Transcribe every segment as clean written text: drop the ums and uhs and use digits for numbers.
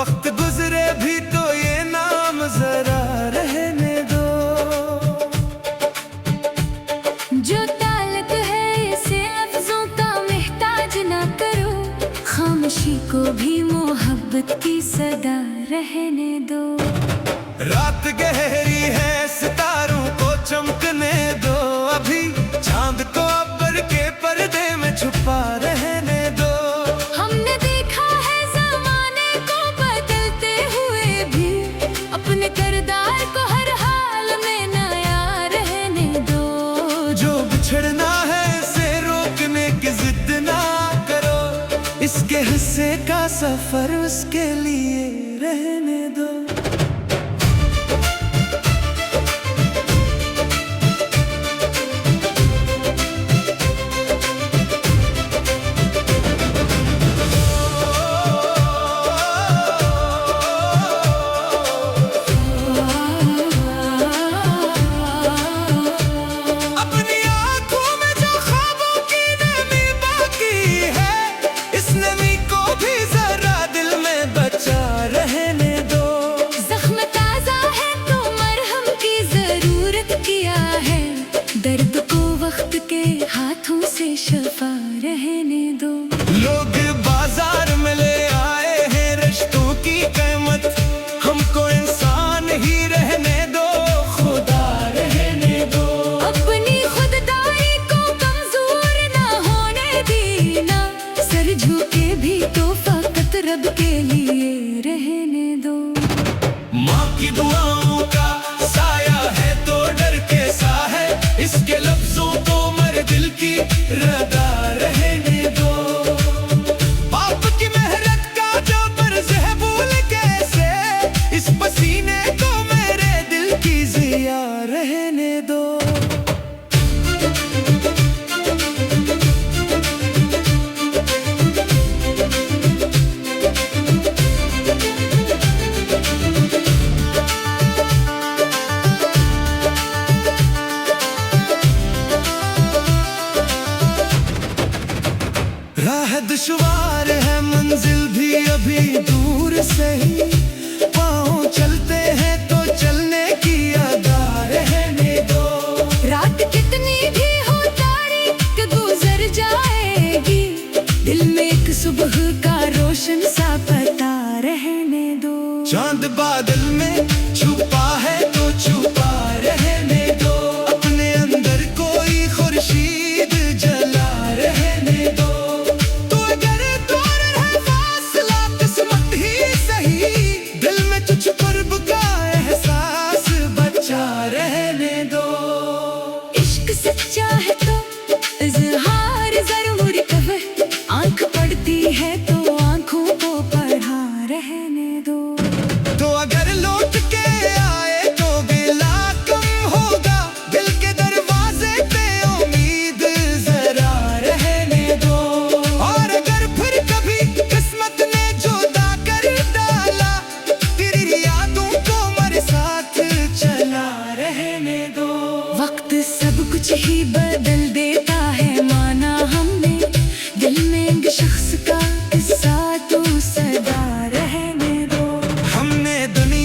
वक्त गुजरे भी तो ये नाम जरा रहने दो। जो ताल्लुक है इसे लफ्जों का मोहताज ना करो, खामोशी को भी मोहब्बत की सदा रहने दो। रात गहरी है सितारों को चमकने दो, अभी चांद को अब्बर के पर्दे में छुपा रहने दो। हमने देखा है ज़माने को बदलते हुए भी, अपने किरदार को हर हाल में नया रहने दो। जो बिछड़ना है इसे रोकने की जिद ना करो, इसके हिस्से का सफर उसके लिए रहने दो। दर्द को वक्त के हाथों से शफा रहने दो। लोग बाजार में ले आए हैं रिश्तों की कीमत, हमको इंसान ही रहने दो, खुदा रहने दो। अपनी खुददारी को कमजोर ना होने देना, सर झुके भी तो फकत रब के लिए रहने दो। माँ की दुआओं का साया है तो डर कैसा है, इसके लफ्जों को मर दिल की रदा रहने दो। बाप की मेहनत का जो फर्ज है भूल कैसे, इस पसीने को मेरे दिल की जिया रहने दो। राह दुश्वार है मंजिल भी अभी दूर से ही, पाँव चलते हैं तो चलने की अदा रहने दो। रात कितनी भी हो तारीक गुजर जाएगी, दिल में एक सुबह का रोशन सा पता रहने दो। चांद बादल में छुपा है तो छुपा रहने दो, अपने अंदर कोई खुर्शीद जला रहने दो। तो अगर दूर है फासला किस्मत ही सही, दिल में कुछ कुर्ब का एहसास बचा रहने दो। इश्क सच्चा है तो इज़हार जरूर कहे, आंख पड़ती है तो आंखों को पढ़ा रहने दो। तो अगर लौट के आए तो गिला कम होगा, दिल के दरवाजे पे उम्मीद जरा रहने दो। और अगर फिर कभी किस्मत ने जुदा कर डाला, तेरी यादों को मेरे साथ चला रहने दो। वक्त सब कुछ ही बदल देता है, माना हमने दिल में एक शख्स का किस्सा तो सदा रहने दो। हमने दुनिया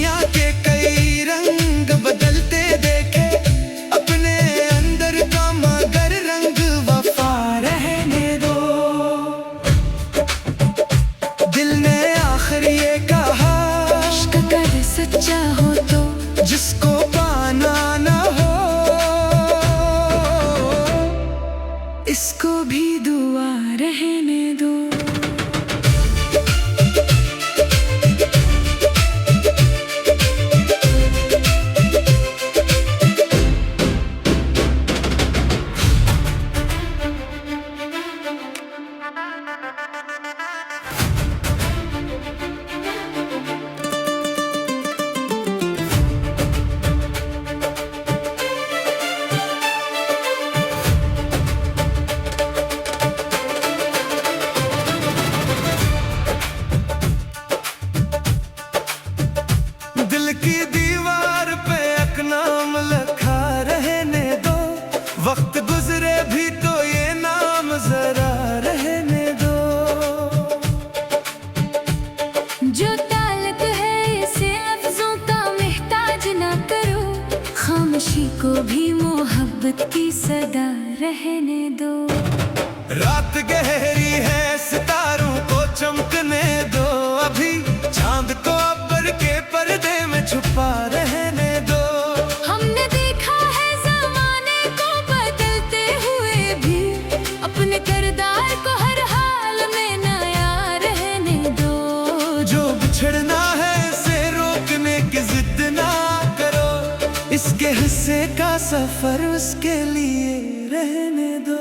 को भी मोहब्बत की सदा रहने दो। रात गहरी है, सितारों को चमकने दो, अभी चांद को अब्बर के पर्दे में छुपा रहने दो। हमने देखा है ज़माने को बदलते हुए भी, अपने किरदार को हर हाल में नया रहने दो। जो बिछड़ना है इसे रोकने की जिद ना करो, इसके हिस्से का सफर उसके लिए रहने दो।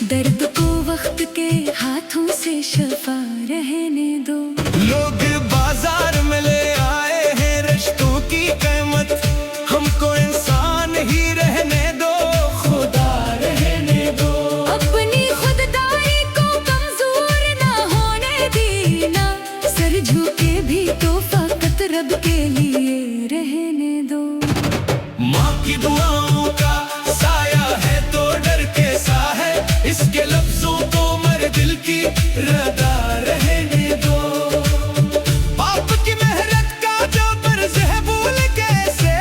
दर्द को वक्त के हाथों से शफा रहने दो। लोग बाजार में ले आए हैं रिश्तों की कीमत, हमको इंसान ही रहने दो, खुदा रहने दो। अपनी खुददारी को कमजोर ना होने देना, सर झुके भी तो फकत रब के लिए रहने दो। माँ की दुआओं का साया है तो डर कैसा है, इसके लफ्जों को मर दिल की रदा रहने दो। बाप की मेहनत का जो बर्ज है भूल कैसे,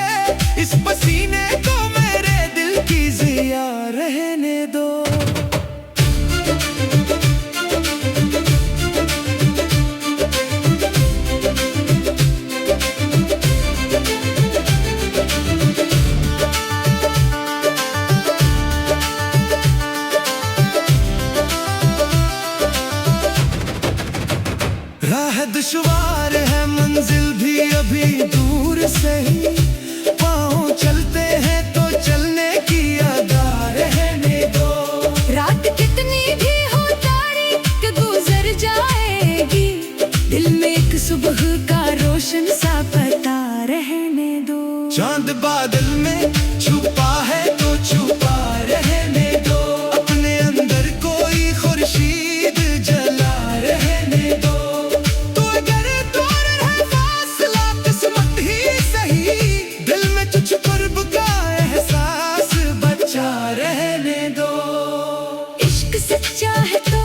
इस पसीने को मेरे दिल की जिया रहने दो। राह दुश्वार है, मंजिल भी अभी दूर से ही, पाँव चलते हैं तो चलने की अदा रहने दो। रात कितनी भी हो तारीक गुजर जाएगी, दिल में एक सुबह का रोशन सा पता रहने दो। चांद बादल में छुपा है तो छुपा रहने दो, अपने अंदर कोई खुर्शीद जला रहने दो। सच्चा है तो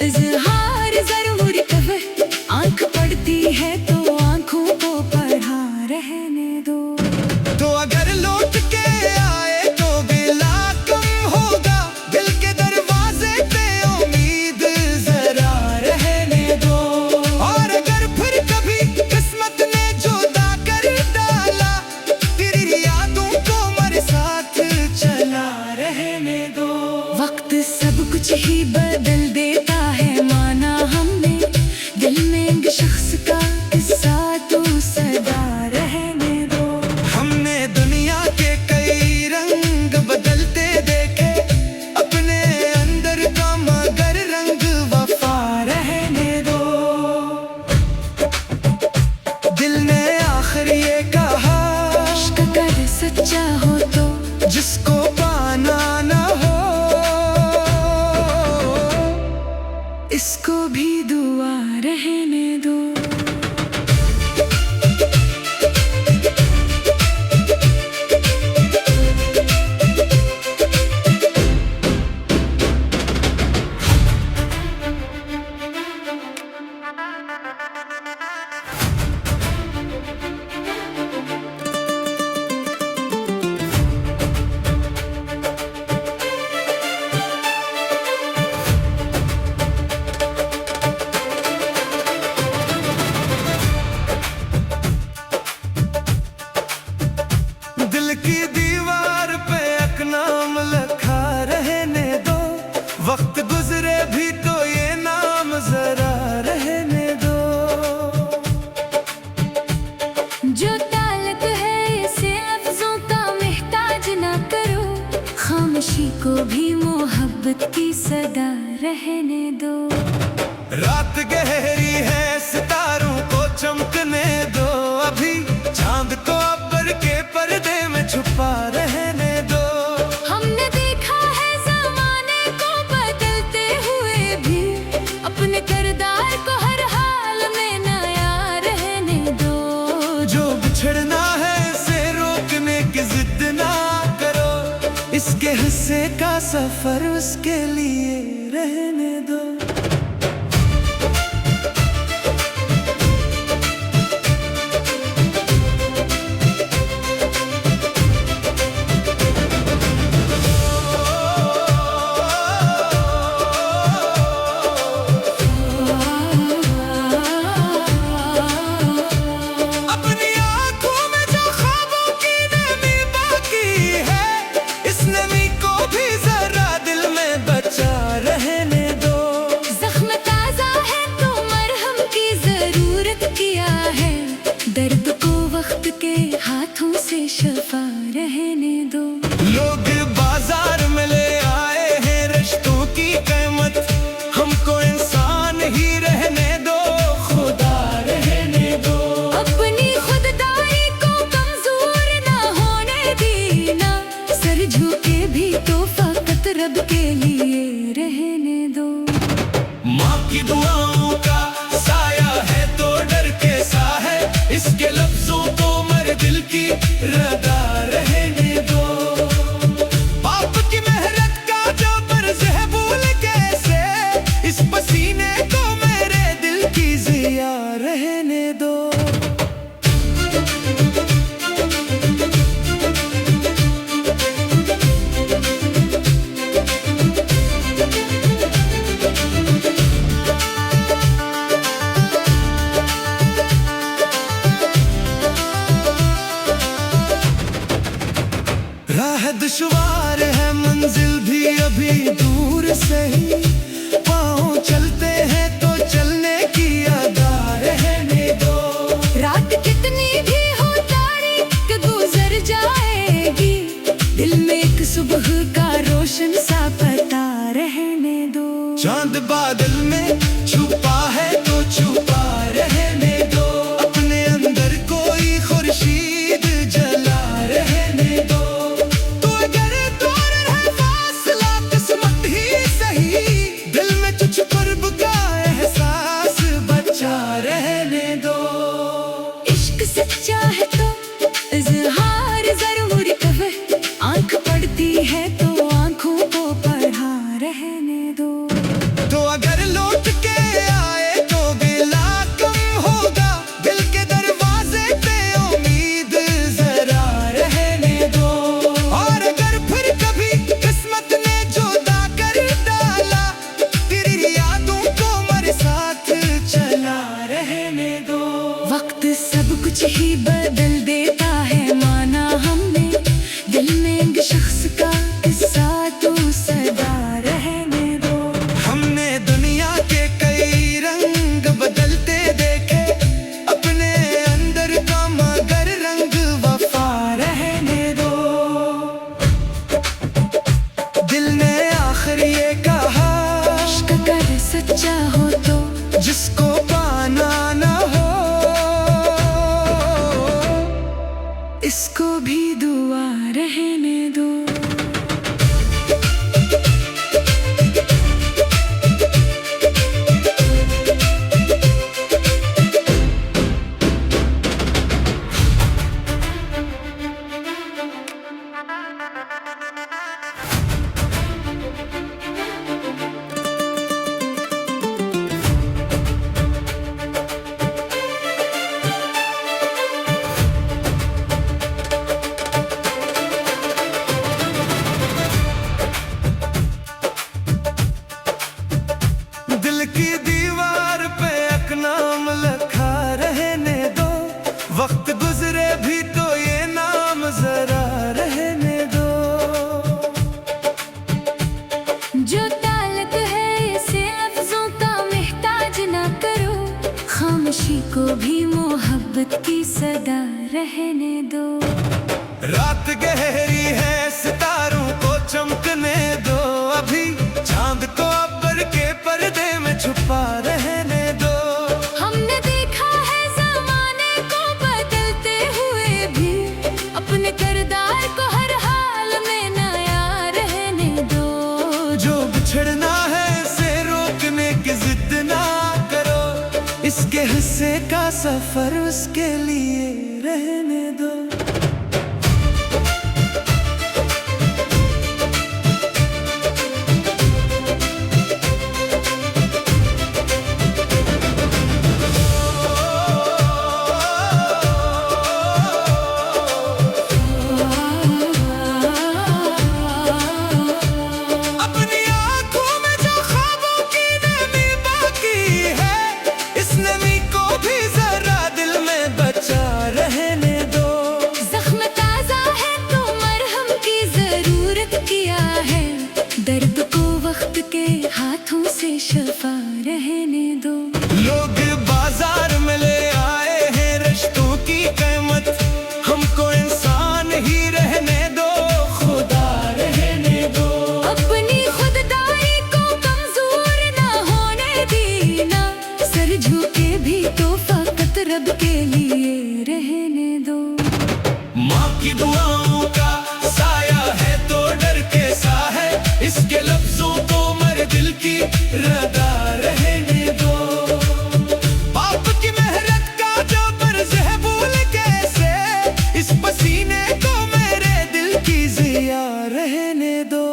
इज़हार ज़रूर कहे, आंख पड़ती है तो आंखों को पढ़ा रहने दो। तो अगर लौट के आए तो गिला कम होगा, दिल के दरवाजे पे उम्मीद जरा रहने दो। और अगर फिर कभी किस्मत ने जुदा कर डाला, तेरी यादों को मेरे साथ चला रहने दो। वक्त सब कुछ ही बदल देता है, माना हमने, दिल में एक शख्स का किस्सा तो सदा रहने दो। हमने दुनिया के कई रंग बदलते देखे, अपने अंदर का मगर रंग वफा रहने दो। दिल ने आखिर ये कहा, इश्क कर सच्चा हो तो जिसको पाना ना हो, इसको भी दुआ रहने दो। की दीवार पे एक नाम लिखा रहने दो, वक्त गुजरे भी तो ये नाम जरा रहने दो। जो ताल्लुक है इसे लफ्जों का मोहताज ना करो, खामोशी को भी मोहब्बत की सदा रहने दो। रात गहरी है, सितारों को चमकने दो, छुपा रहने दो। हमने देखा है ज़माने को बदलते हुए भी, अपने किरदार को हर हाल में नया रहने दो। जो बिछड़ना है इसे रोकने की जिद ना करो, इसके हिस्से का सफर उसके लिए रहने दो। अपनी आंखों में जो ख्वाबों की नमी बाकी है, इस नमी को भी जरा दिल में बचा रहने दो। जख्म ताजा है तो मरहम की जरूरत किया है, दर्द को वक्त के हाथों से शफा रहने दो। लोग बाजार में ले आए हैं रिश्तों की कीमत, हमको इंसान ही रहने दो, खुदा रहने दो। अपनी खुददारी को कमजोर ना होने देना, सर झुके भी तो फकत रब के लिए रहने दो। माँ की दुआओं का साया है तो डर कैसा है, इसके लफ्जों को मर दिल की रदा रहने दो। बाप की मेहनत का जो बर्ज है भूल कैसे, इस पसीने को मेरे दिल की जिया रहने दो। राह दुश्वार है मंजिल भी अभी दूर से ही, पाँव चलते हैं तो चलने की अदा रहने दो। रात कितनी भी हो तारीक गुजर जाएगी, दिल में एक सुबह का रोशन सा पता रहने दो। चांद बादल में छुपा है तो छुपा रहने दो, अपने अंदर कोई खुर्शीद जला रहने दो। तो अगर दूर है फासला किस्मत ही सही, दिल में तुझ कुर्ब का एहसास बचा रहने दो। इश्क सच्चा है तो इजहार जरूर कहे, आंख पड़ती है तो आंखों को पढ़ा रहने दो। तो अगर लौट के आए तो गिला कम होगा, दिल के दरवाजे पे उम्मीद जरा रहने दो। और अगर फिर कभी किस्मत ने जुदा कर डाला, तेरी यादों को मेरे साथ चला रहने दो। वक्त सब कुछ ही बदल देता है, माना हमने दिल में एक शख्स का किस्सा तो सदा रहने दो। हमने दुनिया के कई रंग बदलते देखे, अपने अंदर का मगर रंग वफा रहने दो। दिल ने आखिर ये कहा, इश्क अगर सच्चा हो तो जिसको पाना ना हो, इसको भी दुआ रहने दो। दिल की दीवार पे एक नाम लिखा रहने दो, वक्त गुजरे भी तो ये नाम जरा रहने दो। जो ताल्लुक है इसे लफ्जों का मोहताज ना करो, खामोशी को भी मोहब्बत की सदा रहने दो। रात गहरी है सितारों को चमकने दो, अभी चांद को अब्बर के पर्दे में छुपा रहने दो। हमने देखा है ज़माने को बदलते हुए भी, अपने किरदार इसके हिस्से का सफर उसके लिए रहने दो। दर्द को वक्त के हाथों से शफा रहने दो। लोग बाजार में ले आए हैं रिश्तों की कीमत, हमको इंसान ही रहने दो, खुदा रहने दो। अपनी खुददारी को कमजोर ना होने देना, सर झुके भी तो फकत रब के लिए रहने दो। माँ की दुआओं का साया है तो डर कैसा है, इसके लफ्जों को मर दिल की रदा रहने दो। बाप की मेहनत का जो फर्ज है भूल कैसे, इस पसीने को मेरे दिल की जिया रहने दो।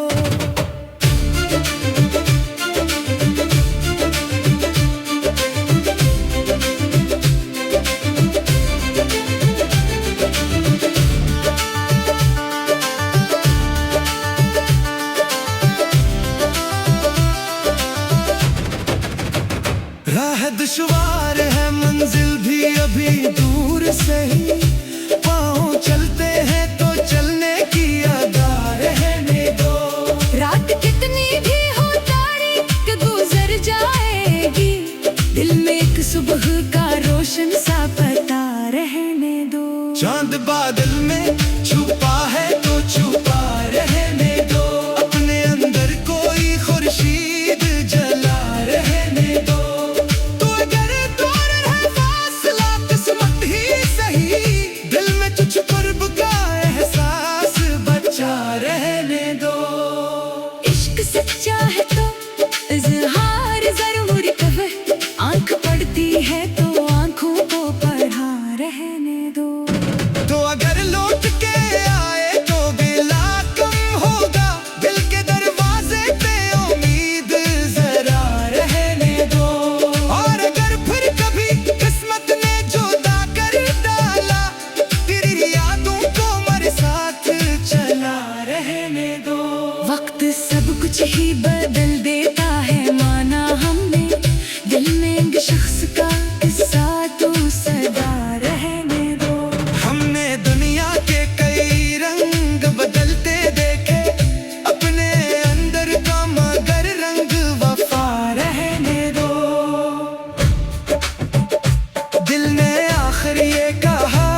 राह दुश्वार है मंजिल भी अभी दूर से ही, पाँव चलते हैं तो चलने की अदा रहने दो। रात कितनी भी हो तारीक गुजर जाएगी, दिल में एक सुबह का रोशन सा पता रहने दो। चांद बादल में छुपा है तो छुपा रहने दो, अपने अंदर कोई खुर्शीद जला रहने दो। रहने दो इश्क सच्चा है तो इजहार जरूर कहे, आंख पड़ती है तो आंखों को पढ़ा रहने दो। तो अगर लौट के आए तो गिला कम होगा, दिल के दरवाजे पे उम्मीद जरा रहने दो। और अगर फिर कभी किस्मत ने जुदा कर डाला, तेरी यादों को मेरे साथ चला रहने दो। वक्त सब कुछ ही बदल देता है, माना हमने दिल में एक शख्स का किस्सा तो सदा रहने दो। हमने दुनिया के कई रंग बदलते देखे, अपने अंदर का मगर रंग वफा रहने दो। दिल ने आखिर ये कहा,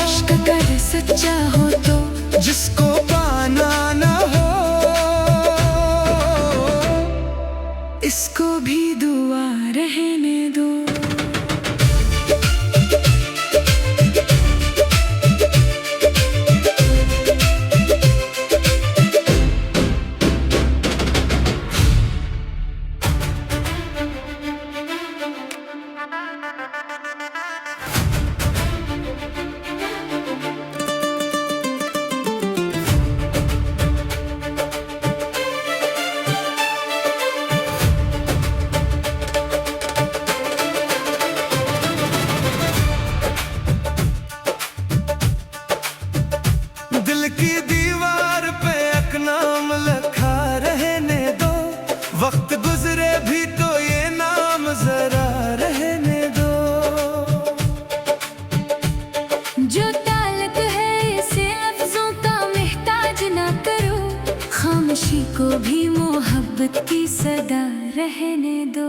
इश्क अगर सच्चा हो तो जिसको पाना ना हो, इसको भी दुआ रहने दो। दिल की दीवार पे एक नाम लिखा रहने दो, वक्त गुजरे भी तो ये नाम जरा रहने दो। जो ताल्लुक है इसे लफ्जों का मोहताज ना करो, खामोशी को भी मोहब्बत की सदा रहने दो।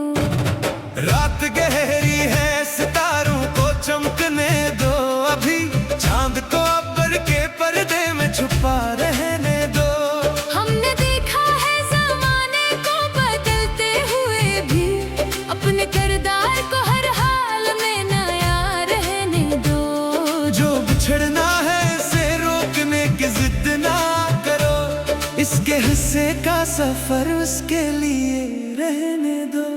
रात गहरी है सितारों को चमकने दो, अभी चांद को अब्बर के पर्दे में छुपा रहने दो। हमने देखा है ज़माने को बदलते हुए भी, अपने किरदार को हर हाल में नया रहने दो। जो बिछड़ना है इसे रोकने की जिद ना करो, इसके हिस्से का सफर उसके लिए रहने दो।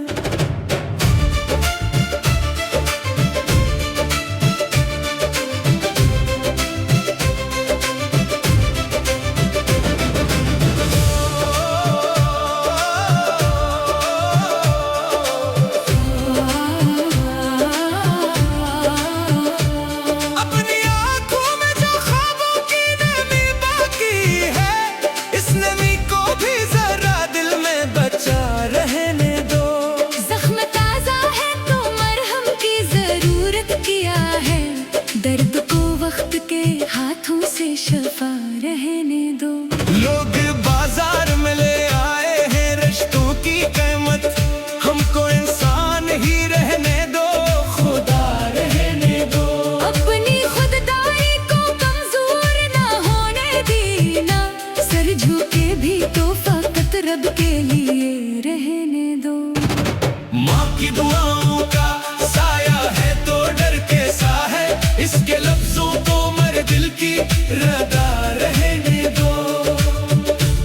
की दुआओं का साया है तो डर कैसा है, इसके लफ्जों को मर दिल की रदा रहने दो।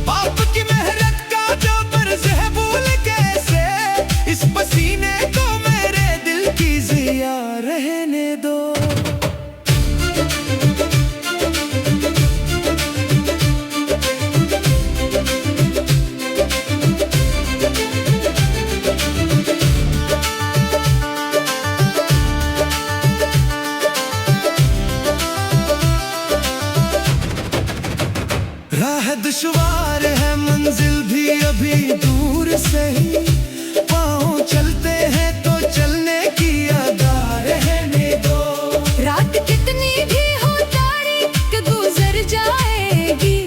बाप की मेहनत का जो कर्ज है भूल कैसे, इस पसीने को मेरे दिल की जिया रहने दो। राह दुश्वार है मंजिल भी अभी दूर से ही, पाँव चलते हैं तो चलने की अदा रहने दो। रात कितनी भी हो तारीक गुजर जाएगी,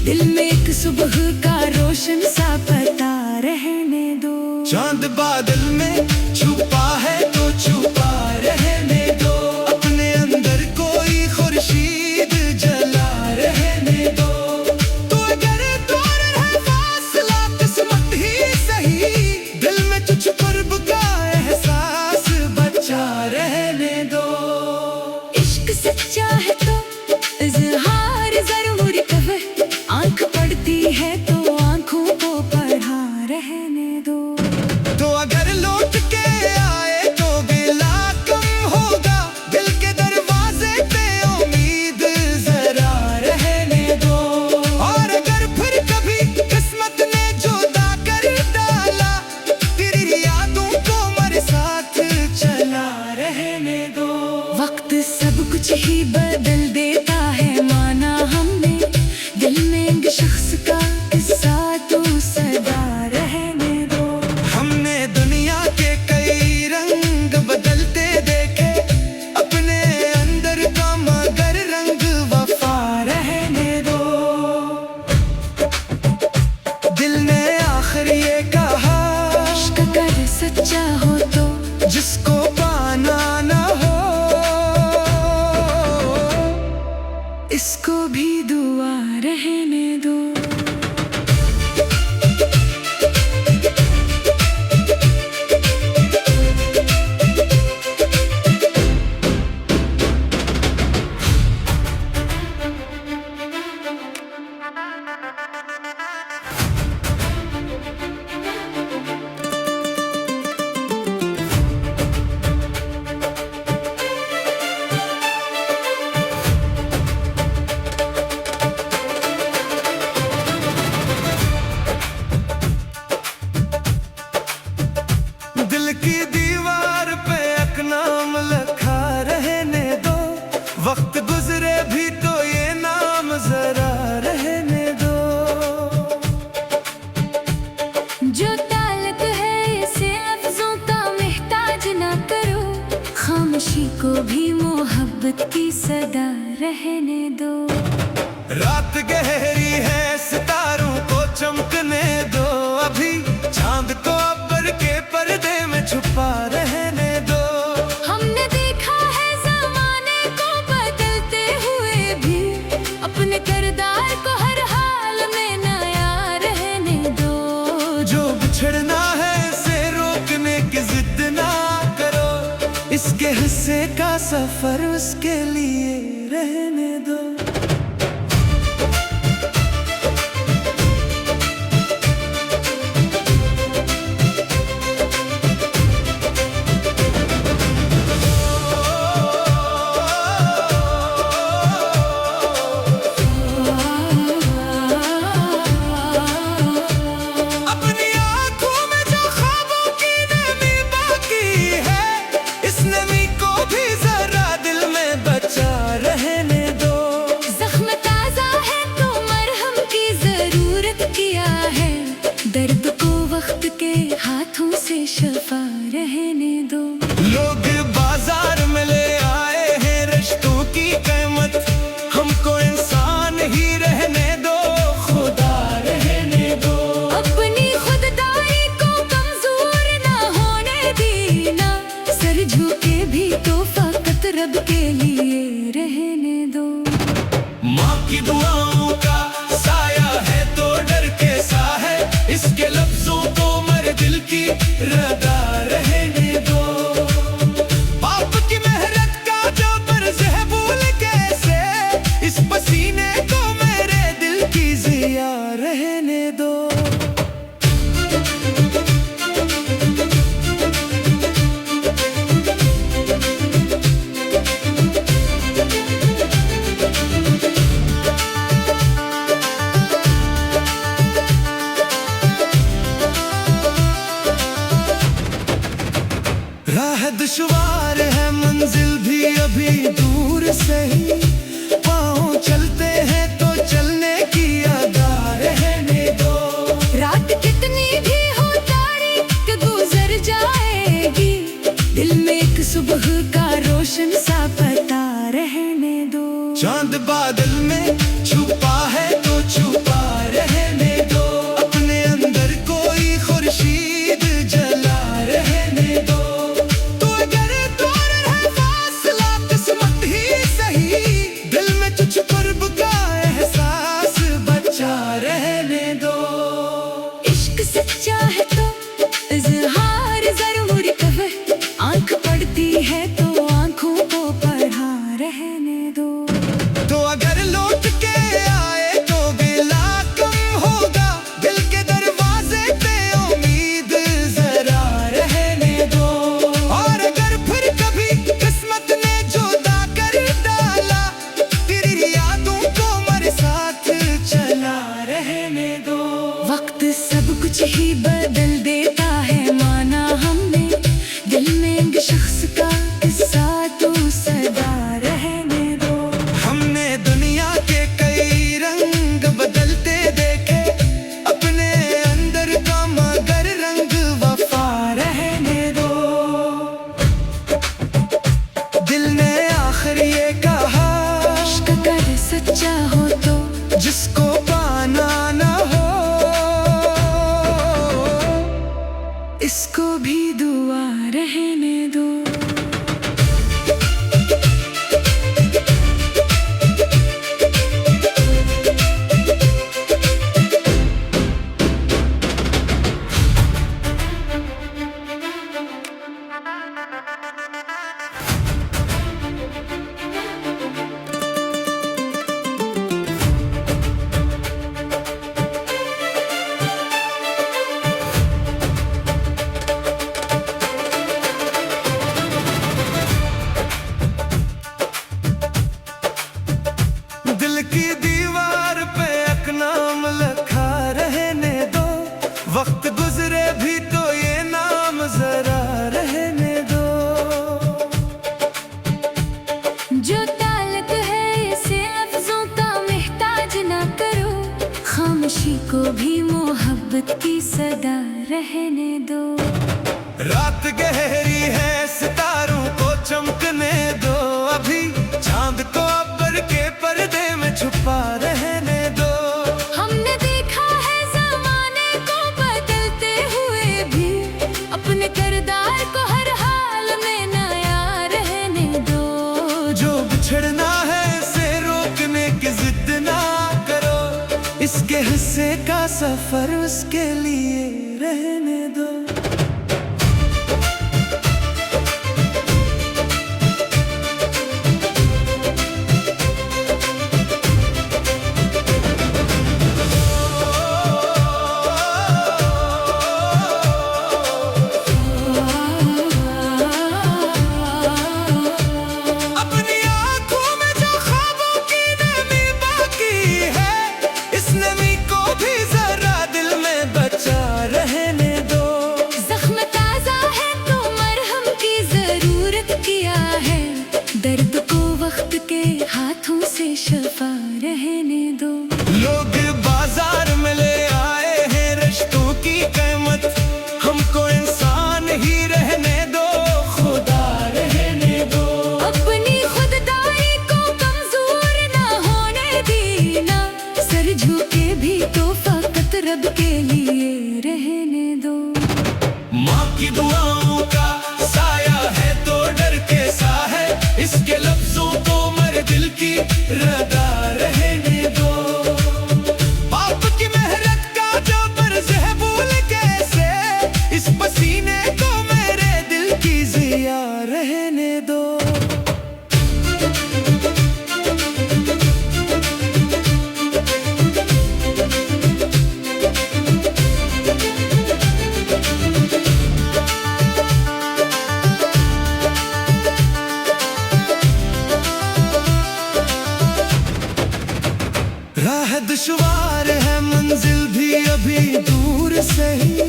दिल में एक सुबह का रोशन सा पता रहने दो। चांद बादल में छुपा है तो छुपा रहने दो, अपने अंदर कोई खुर्शीद जला रहने दो। तो अगर दूर है फासला किस्मत ही सही, दिल में कुछ कुर्ब का एहसास बचा रहने दो। इश्क सच्चा है तो इज़हार जरूर कहे, आंख पड़ती है तो आंखों को पढ़ा रहने दो। तो अगर लौट के आए तो गिला कम होगा, दिल के दरवाजे पे उम्मीद जरा रहने दो। और अगर फिर कभी किस्मत ने जुदा कर डाला, तेरी यादों को मेरे साथ चला रहने दो। वक्त सब कुछ ही बदल देता है, माना हमने दिल में एक शख्स का किस्सा तो सदा रहने दो। हमने दुनिया के कई रंग बदलते देखे, अपने अंदर का मगर रंग वफा रहने दो। दिल ने आखिर ये कहा, इश्क अगर सच्चा हो तो जिसको पाना ना हो, इसको भी दुआ रहने दो। दिल की दीवार पे एक नाम लिखा रहने दो, वक्त गुजरे भी तो ये नाम जरा रहने दो। जो ताल्लुक है इसे लफ्जों का मोहताज ना करो, खामोशी को भी मोहब्बत की सदा रहने दो। रात गहरी है सितारों को चमकने दो, अभी चांद को अब्बर के पर्दे में छुपा रहने दो। हमने देखा है ज़माने को बदलते हुए भी, अपने किरदार को हर हाल में नया रहने दो। जो बिछड़ना है इसे रोकने की जिद ना करो, इसके हिस्से का सफर उसके लिए रहने दो। अपनी आंखों में जो ख्वाबों की नमी बाकी है, इस नमी को भी जरा दिल में बचा रहने दो। जख्म ताजा है तो मरहम की जरूरत किया है, दर्द को वक्त के हाथों से शफा रहने दो। लोग बाजार में ले आए हैं रिश्तों की कीमत, हमको इंसान ही रहने दो, खुदा रहने दो। अपनी खुददारी को कमजोर ना होने देना, सर झुके भी तो फकत रब के लिए रहने दो। माँ की दुआओं का साया है तो डर कैसा है, इसके लफ्जों को मर दिल की रदा रहने राह दुश्वार है मंजिल भी अभी दूर से ही, पाँव चलते हैं तो चलने की अदा रहने दो। रात कितनी भी हो तारीक गुजर जाएगी, दिल में एक सुबह का रोशन सा पता रहने दो। चांद बादल में छुपा है तो छुपा रहने दो, अपने अंदर कोई खुर्शीद जला रहने दो। तो अगर दूर है फासला किस्मत ही सही, दिल में कुछ कुर्ब का एहसास बचा रहने दो। इश्क सच्चा है तो इज़हार ज़रूर कहे, आंख पड़ती है तो आंखों को पढ़ा रहने दो। तो अगर लौट के आए तो गिला कम होगा, दिल के दरवाजे पे उम्मीद जरा रहने दो। और अगर फिर कभी किस्मत ने जुदा कर डाला, तेरी यादों को मेरे साथ चला रहने दो। वक्त सब कुछ ही बदल देता है, माना हमने दिल में एक शख्स का किस्सा तो सदा रहने दो। हमने दुनिया के कई रंग बदलते देखे, अपने अंदर का मगर रंग वफा रहने दो। दिल ने आखिर ये कहा, इश्क अगर सच्चा हो तो जिसको पाना न हो इसको भी दुआ रहने दो। दिल की दीवार पे एक नाम लिखा रहने दो, वक्त गुजरे भी तो ये नाम जरा रहने दो। जो ताल्लुक है इसे लफ्जों का मोहताज ना करो, खामोशी को भी मोहब्बत की सदा रहने दो। रात गहरी है सितारों को चमकने दो, अभी चांद को अब्बर के पर्दे में छुपा रहने दो। हमने देखा है ज़माने को बदलते हुए भी, अपने किरदार को हर हाल में नया रहने दो। जो बिछड़ना है इसे रोकने की जिद ना करो, इसके हिस्से का सफर उसके लिए रहने दो। अपनी आंखों में जो ख्वाबों की नमी बाकी है, इस नमी को भी जरा दिल में बचा रहने दो। जख्म ताजा है तो मरहम की जरूरत किया है, दर्द को वक्त के हाथों से शफा रहने दो। लोग बाजार में ले आए हैं रिश्तों की कीमत, हमको इंसान ही रहने दो, खुदा रहने दो। अपनी खुददारी को कमजोर ना होने देना, सर झुके भी तो फकत रब के लिए रहने दो। माँ की दुआओं का साया है तो डर कैसा है, इसके लफ्जों को मेरे दिल की रदा रहने दो। बाप की मेहनत का जो बर्ज है भूल कैसे, इस पसीने को मेरे दिल की जिया रहने दो। राह दुश्वार है मंजिल भी अभी दूर से ही,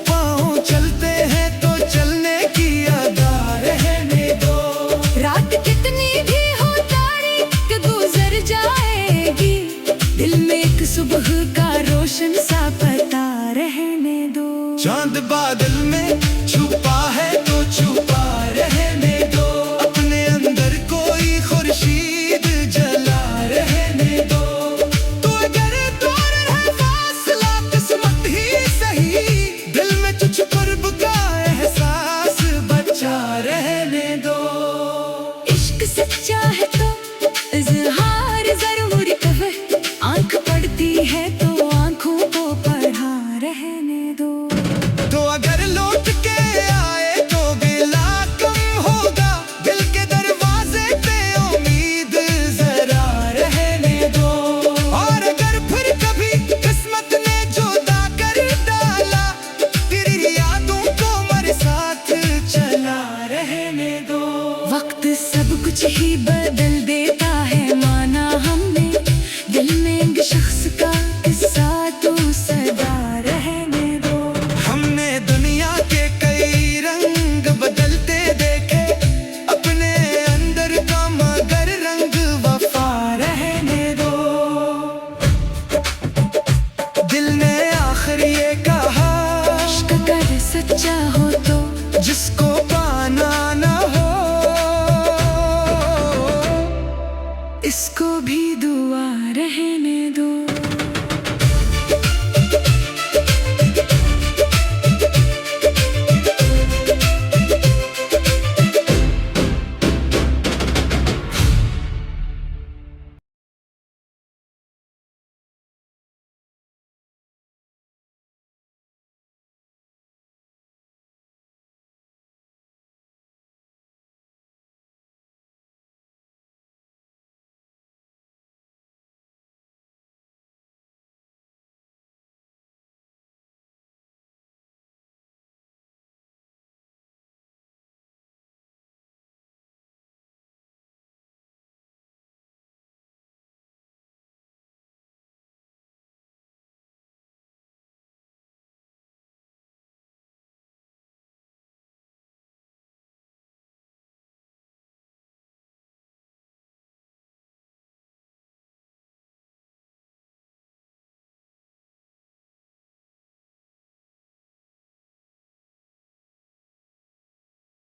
पाँव चलते हैं तो चलने की अदा कुछ ही बदल